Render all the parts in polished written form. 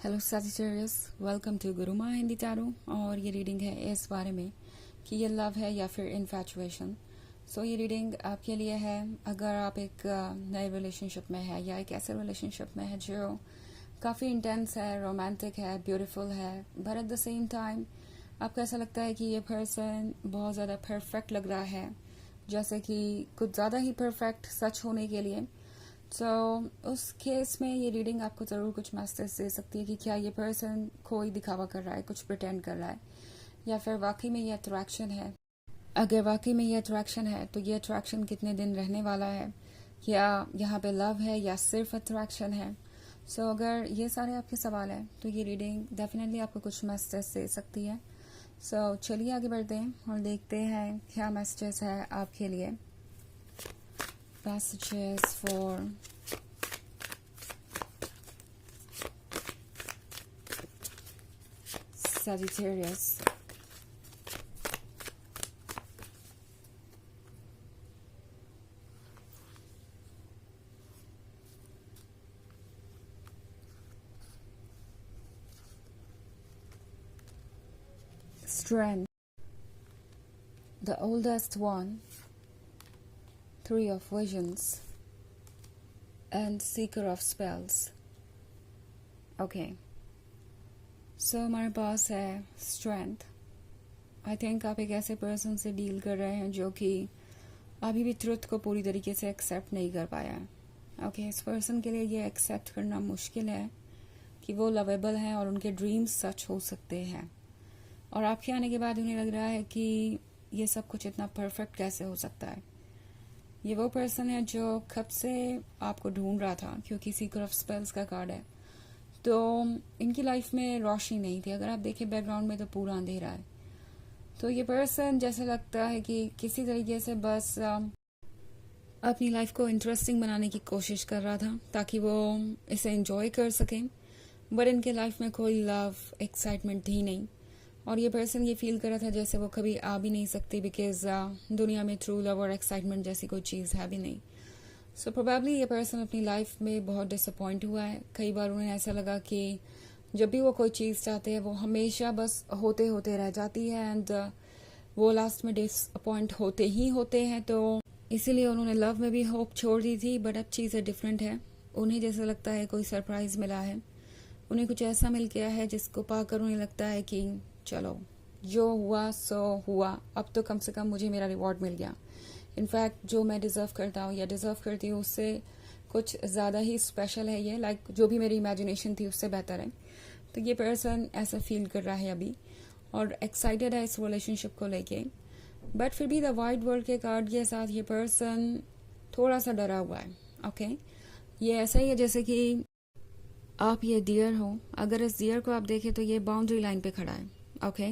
Hello Sagittarius, welcome to Gurumaa Hindi tarot. और ये reading है इस बारे में कि ये लव है या फिर इन्फैचुएशन। सो ये रीडिंग आपके लिए है अगर आप एक नए रिलेशनशिप में है या एक ऐसे रिलेशनशिप में है जो काफ़ी इंटेंस है, रोमांटिक है, ब्यूटीफुल है, but at the same time आपको ऐसा लगता है कि ये पर्सन बहुत ज़्यादा परफेक्ट लग रहा है, जैसे कि कुछ ज़्यादा ही परफेक्ट सच होने के लिए। उस केस में ये रीडिंग आपको ज़रूर कुछ मैसेज दे सकती है कि क्या ये पर्सन कोई दिखावा कर रहा है, कुछ प्रिटेंड कर रहा है, या फिर वाकई में ये अट्रैक्शन है। अगर वाकई में ये अट्रैक्शन है तो ये अट्रैक्शन कितने दिन रहने वाला है, या यहाँ पे लव है या सिर्फ अट्रैक्शन है। अगर ये सारे आपके सवाल हैं तो ये रीडिंग डेफिनेटली आपको कुछ मैसेज दे सकती है। चलिए आगे बढ़ते हैं और देखते हैं क्या मैसेजेस है आपके लिए। Messages for Sagittarius. Strength. The oldest one. Three of Visions. And Seeker of Spells. Okay. हमारे पास है स्ट्रेंथ। आई थिंक आप एक ऐसे पर्सन से डील कर रहे हैं जो कि अभी भी ट्रुथ को पूरी तरीके से एक्सेप्ट नहीं कर पाया है। ओके, इस पर्सन के लिए ये एक्सेप्ट करना मुश्किल है कि वो लवेबल हैं और उनके ड्रीम्स सच हो सकते हैं, और आपके आने के बाद उन्हें लग रहा है कि ये सब कुछ इतना परफेक्ट कैसे हो सकता है। ये वो पर्सन है जो कब से आपको ढूंढ रहा था, क्योंकि सीकर ऑफ स्पेल्स का कार्ड है। तो इनकी लाइफ में रोशनी नहीं थी, अगर आप देखें बैकग्राउंड में तो पूरा अंधेरा है। तो ये पर्सन जैसे लगता है कि किसी तरीके से बस अपनी लाइफ को इंटरेस्टिंग बनाने की कोशिश कर रहा था ताकि वो इसे एंजॉय कर सकें, बट इनके लाइफ में कोई लव एक्साइटमेंट थी नहीं, और ये पर्सन ये फील कर रहा था जैसे वो कभी आ भी नहीं सकती, बिकॉज दुनिया में ट्रू लव और एक्साइटमेंट जैसी कोई चीज़ है भी नहीं। प्रोबेबली ये पर्सन अपनी लाइफ में बहुत डिसअपॉइंट हुआ है। कई बार उन्हें ऐसा लगा कि जब भी वो कोई चीज़ चाहते हैं वो हमेशा बस होते होते रह जाती है, एंड वो लास्ट में डिसअपॉइंट होते ही होते हैं। तो इसीलिए उन्होंने लव में भी होप छोड़ दी थी, बट अब चीज़ें डिफरेंट है। उन्हें जैसा लगता है कोई सरप्राइज़ मिला है, उन्हें कुछ ऐसा मिल गया है जिसको पाकर उन्हें लगता है कि चलो जो हुआ सो हुआ, अब तो कम से कम मुझे मेरा रिवॉर्ड मिल गया। इनफैक्ट जो मैं डिज़र्व करता हूँ या डिज़र्व करती हूँ उससे कुछ ज़्यादा ही स्पेशल है ये, लाइक जो भी मेरी इमेजिनेशन थी उससे बेहतर है। तो ये पर्सन ऐसा फील कर रहा है अभी, और एक्साइटेड है इस रिलेशनशिप को लेके, बट फिर भी द वाइड वर्ल्ड के कार्ड के साथ ये पर्सन थोड़ा सा डरा हुआ है। ओके, ये ऐसा ही है जैसे कि आप ये डियर हो, अगर इस डियर को आप देखें तो ये बाउंड्री लाइन पे खड़ा है। ओके,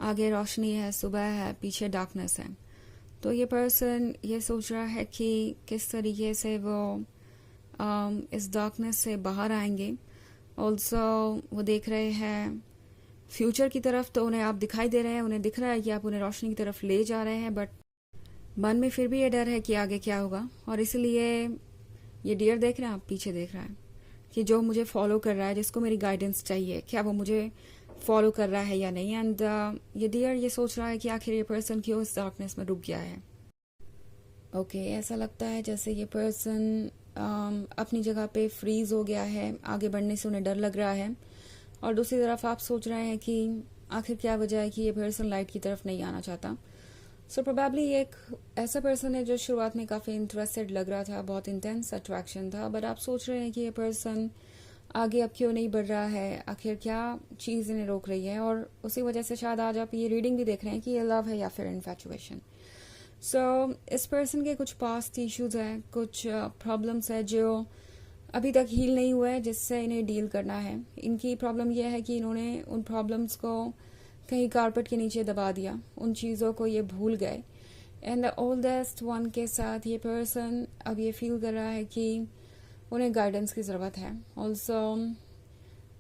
आगे रोशनी है, सुबह है, पीछे डार्कनेस है। तो ये पर्सन ये सोच रहा है कि किस तरीके से वो इस डार्कनेस से बाहर आएंगे। ऑल्सो वो देख रहे हैं फ्यूचर की तरफ, तो उन्हें आप दिखाई दे रहे हैं, उन्हें दिख रहा है कि आप उन्हें रोशनी की तरफ ले जा रहे हैं, बट मन में फिर भी ये डर है कि आगे क्या होगा। और इसलिए ये डियर देख रहे हैं, आप पीछे देख रहा है कि जो मुझे फॉलो कर रहा है, जिसको मेरी गाइडेंस चाहिए, क्या वो मुझे फॉलो कर रहा है या नहीं। एंड ये डियर ये सोच रहा है कि आखिर ये पर्सन क्यों इस डार्कनेस में रुक गया है। ओके, ऐसा लगता है जैसे ये पर्सन अपनी जगह पे फ्रीज हो गया है, आगे बढ़ने से उन्हें डर लग रहा है। और दूसरी तरफ आप सोच रहे हैं कि आखिर क्या वजह है कि ये पर्सन लाइट की तरफ नहीं आना चाहता। प्रोबेबली ये एक ऐसा पर्सन है जो शुरुआत में काफ़ी इंटरेस्टेड लग रहा था, बहुत इंटेंस अट्रैक्शन था, बट आप सोच रहे हैं कि ये पर्सन आगे अब क्यों नहीं बढ़ रहा है, आखिर क्या चीज़ इन्हें रोक रही है। और उसी वजह से शायद आज आप ये रीडिंग भी देख रहे हैं कि ये लव है या फिर इन्फैचुएशन। इस पर्सन के कुछ पास्ट इश्यूज हैं, कुछ प्रॉब्लम्स है जो अभी तक हील नहीं हुआ है, जिससे इन्हें डील करना है। इनकी प्रॉब्लम यह है कि इन्होंने उन प्रॉब्लम्स को कहीं कारपेट के नीचे दबा दिया, उन चीज़ों को ये भूल गए। एंड द ओल्डेस्ट वन के साथ ये पर्सन अब ये फील कर रहा है कि उन्हें गाइडेंस की ज़रूरत है। ऑल्सो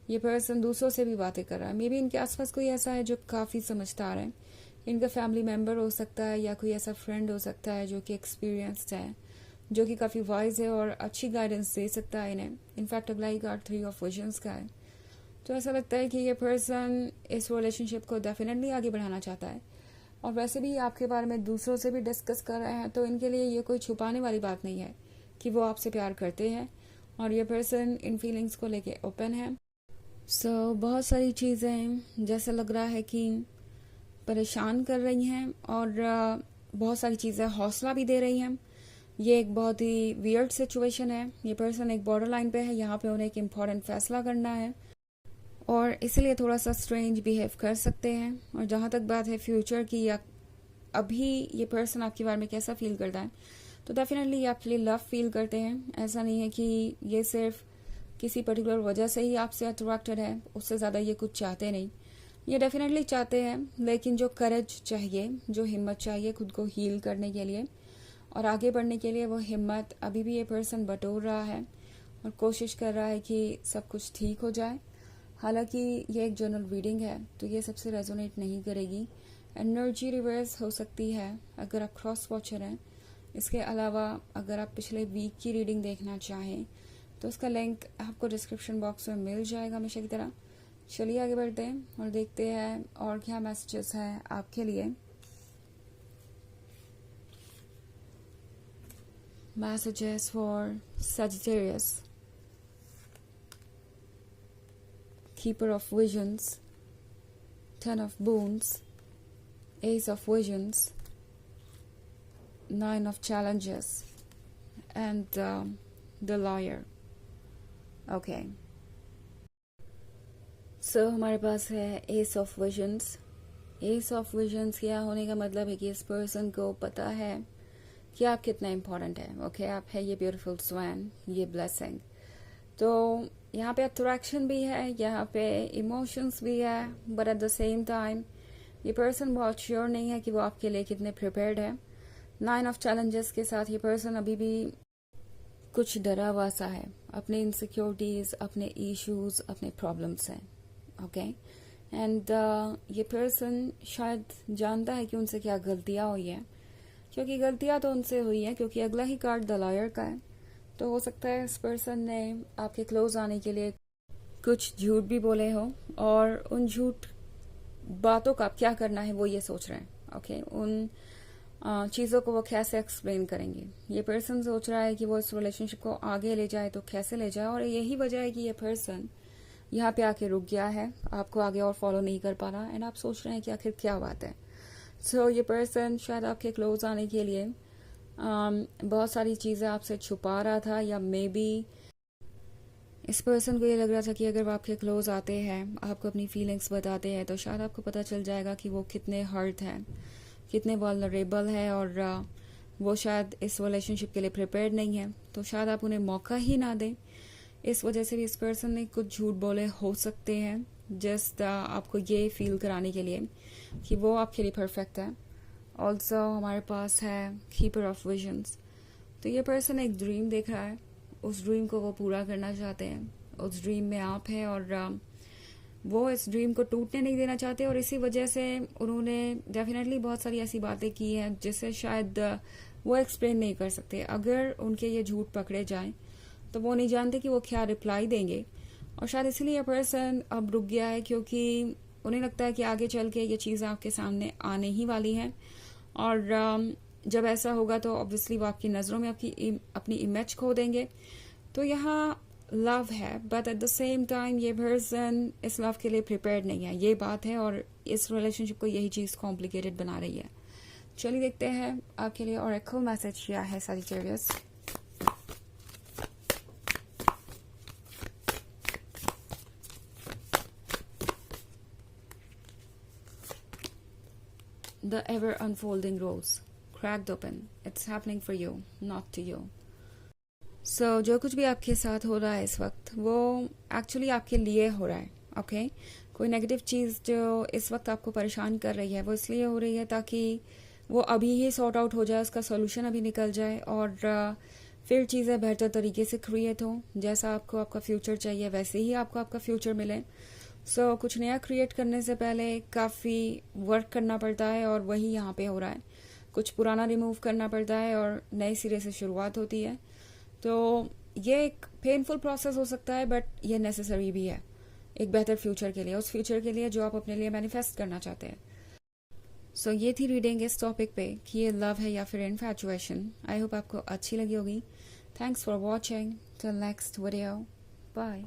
ये पर्सन दूसरों से भी बातें कर रहा है। मे बी इनके आसपास कोई ऐसा है जो काफ़ी समझदार है, इनका फैमिली मेम्बर हो सकता है या कोई ऐसा फ्रेंड हो सकता है जो कि एक्सपीरियंस्ड है, जो कि काफ़ी वाइज है और अच्छी गाइडेंस दे सकता है इन्हें। इनफैक्ट अगला ही कार्ड 3 ऑफ विजन्स का है। तो ऐसा लगता है कि ये पर्सन इस रिलेशनशिप को डेफिनेटली आगे बढ़ाना चाहता है, और वैसे भी आपके बारे में दूसरों से भी डिस्कस कर रहे हैं, तो इनके लिए ये कोई छुपाने वाली बात नहीं है कि वो आपसे प्यार करते हैं, और ये पर्सन इन फीलिंग्स को लेके ओपन है। सो बहुत सारी चीज़ें जैसे लग रहा है कि परेशान कर रही हैं, और बहुत सारी चीज़ें हौसला भी दे रही हैं। ये एक बहुत ही वियर्ड सिचुएशन है। ये पर्सन एक बॉर्डर लाइन पे है, यहाँ पे उन्हें एक इम्पॉर्टेंट फैसला करना है, और इसलिए थोड़ा सा स्ट्रेंज बिहेव कर सकते हैं। और जहाँ तक बात है फ्यूचर की, या अभी ये पर्सन आपके बारे में कैसा फील करता है, तो डेफिनेटली ये आपके लिए लव फील करते हैं। ऐसा नहीं है कि ये सिर्फ किसी पर्टिकुलर वजह से ही आपसे अट्रैक्टेड है, उससे ज़्यादा ये कुछ चाहते नहीं। ये डेफिनेटली चाहते हैं, लेकिन जो करेज चाहिए, जो हिम्मत चाहिए खुद को हील करने के लिए और आगे बढ़ने के लिए, वो हिम्मत अभी भी ये पर्सन बटोर रहा है और कोशिश कर रहा है कि सब कुछ ठीक हो जाए। हालांकि ये एक जनरल रीडिंग है, तो ये सबसे रेजोनेट नहीं करेगी। एनर्जी रिवर्स हो सकती है अगर आप क्रॉस वॉचर हैं। इसके अलावा अगर आप पिछले वीक की रीडिंग देखना चाहें तो उसका लिंक आपको डिस्क्रिप्शन बॉक्स में मिल जाएगा हमेशा की तरह। चलिए आगे बढ़ते हैं और देखते हैं और क्या मैसेजेस हैं आपके लिए। Messages for Sagittarius, Keeper of Visions, Ten of Wands, Ace of Visions, Nine of Challenges, and the Liar. Okay. So हमारे पास है Ace of Visions. Ace of Visions क्या होने का मतलब है कि इस पर्सन को पता है कि आप कितना इम्पोर्टेंट है। ओके, आप है ये ब्यूटीफुल स्वैन, ये ब्लेसिंग। तो यहाँ पे अट्रैक्शन भी है, यहाँ पे इमोशंस भी है, but at the same time ये पर्सन बहुत श्योर नहीं है कि वो आपके लिए कितने प्रिपेयर्ड है। 9 ऑफ चैलेंजेस के साथ ये पर्सन अभी भी कुछ डरा हुआ सा है, अपने इनसिक्योरिटीज, अपने इश्यूज, अपने प्रॉब्लम्स हैं। ओके, एंड ये पर्सन शायद जानता है कि उनसे क्या गलतियां हुई हैं, क्योंकि गलतियां तो उनसे हुई हैं, क्योंकि अगला ही कार्ड द लॉयर का है। तो हो सकता है इस पर्सन ने आपके क्लोज आने के लिए कुछ झूठ भी बोले हो, और उन झूठ बातों का क्या करना है वो ये सोच रहे हैं। ओके, उन चीज़ों को वो कैसे एक्सप्लेन करेंगे। ये पर्सन सोच रहा है कि वो इस रिलेशनशिप को आगे ले जाए, तो कैसे ले जाए, और यही वजह है कि ये पर्सन यहाँ पे आके रुक गया है, आपको आगे और फॉलो नहीं कर पा रहा, एंड आप सोच रहे हैं कि आखिर क्या बात है। सो ये पर्सन शायद आपके क्लोज आने के लिए बहुत सारी चीज़ें आपसे छुपा रहा था, या मे बी इस पर्सन को ये लग रहा था कि अगर वो आपके क्लोज आते हैं, आपको अपनी फीलिंग्स बताते हैं, तो शायद आपको पता चल जाएगा कि वो कितने हर्ट हैं, कितने वल्नरेबल है, और वो शायद इस रिलेशनशिप के लिए प्रिपेयर्ड नहीं है, तो शायद आप उन्हें मौका ही ना दें। इस वजह से भी इस पर्सन ने कुछ झूठ बोले हो सकते हैं, जस्ट आपको ये फील कराने के लिए कि वो आपके लिए परफेक्ट है। ऑल्सो हमारे पास है कीपर ऑफ विजन्स। तो ये पर्सन एक ड्रीम देख रहा है, उस ड्रीम को वो पूरा करना चाहते हैं, उस ड्रीम में आप हैं, और वो इस ड्रीम को टूटने नहीं देना चाहते, और इसी वजह से उन्होंने डेफिनेटली बहुत सारी ऐसी बातें की हैं जिसे शायद वो एक्सप्लेन नहीं कर सकते। अगर उनके ये झूठ पकड़े जाएं तो वो नहीं जानते कि वो क्या रिप्लाई देंगे, और शायद इसलिए ये पर्सन अब रुक गया है, क्योंकि उन्हें लगता है कि आगे चल के ये चीज़ें आपके सामने आने ही वाली हैं, और जब ऐसा होगा तो ऑब्वियसली वो आपकी नज़रों में अपनी इमेज खो देंगे। तो यहाँ लव है, but at the same time ये पर्सन इस लव के लिए प्रिपेयर्ड नहीं है, ये बात है, और इस रिलेशनशिप को यही चीज़ कॉम्प्लिकेटेड बना रही है। चलिए देखते हैं आपके लिए ऑरेकल मैसेज क्या है Sagittarius. The ever unfolding rose, cracked open. It's happening for you, not to you. So जो कुछ भी आपके साथ हो रहा है इस वक्त, वो एक्चुअली आपके लिए हो रहा है। ओके, कोई नेगेटिव चीज़ जो इस वक्त आपको परेशान कर रही है, वो इसलिए हो रही है ताकि वो अभी ही सॉर्ट आउट हो जाए, उसका सोल्यूशन अभी निकल जाए, और फिर चीज़ें बेहतर तरीके से क्रिएट हो। जैसा आपको आपका फ्यूचर चाहिए वैसे ही आपको आपका फ्यूचर मिले। सो कुछ नया क्रिएट करने से पहले काफ़ी वर्क करना पड़ता है, और वही यहाँ पे हो रहा है। कुछ पुराना रिमूव करना पड़ता है और नए सिरे से शुरुआत होती है। तो ये एक पेनफुल प्रोसेस हो सकता है, बट ये नेसेसरी भी है। एक बेहतर फ्यूचर के लिए, उस फ्यूचर के लिए जो आप अपने लिए मैनिफेस्ट करना चाहते हैं। सो ये थी रीडिंग इस टॉपिक पे कि ये लव है या फिर इन्फैचुएशन। आई होप आपको अच्छी लगी होगी। Thanks for watching. Till next video, bye.